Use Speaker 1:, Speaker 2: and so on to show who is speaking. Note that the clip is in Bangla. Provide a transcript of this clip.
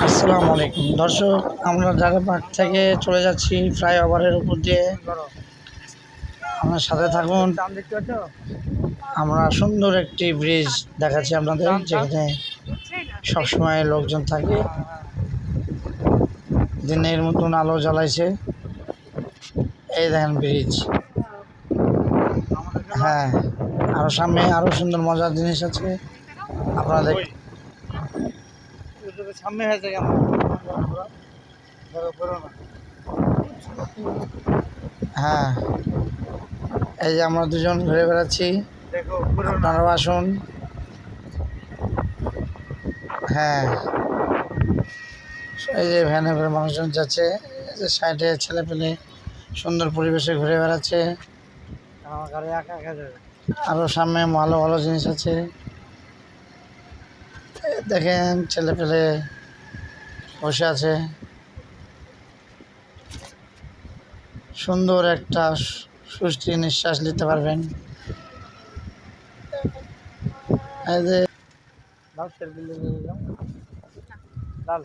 Speaker 1: আসসালামু আলাইকুম দর্শক, আমরা ঢাকা পার্ক থেকে চলে যাচ্ছি ফ্লাইওভারের উপর দিয়ে। আমার সাথে থাকুন। আমরা সুন্দর একটি ব্রিজ দেখাচ্ছি আপনাদের, যেখানে সবসময় লোকজন থাকে। দিনের মতন আলো জ্বালাইছে। এই দেখেন ব্রিজ। হ্যাঁ, আরো সামনে আরো সুন্দর মজার জিনিস আছে আপনাদের সামনে। হয়েছে হ্যাঁ, এই যে আমরা দুজন ঘুরে বেড়াচ্ছি, আপনারাও আসুন। হ্যাঁ, এই যে ভ্যানে করে মানুষজন যাচ্ছে, এই যে সাইডে ছেলে পেলে সুন্দর পরিবেশে ঘুরে বেড়াচ্ছে। আরো সামনে ভালো ভালো জিনিস আছে। দেখেন ছেলে পেলে বসে আছে, সুন্দর একটা সুস্থ নিঃশ্বাস নিতে পারবেন। এই যে লাল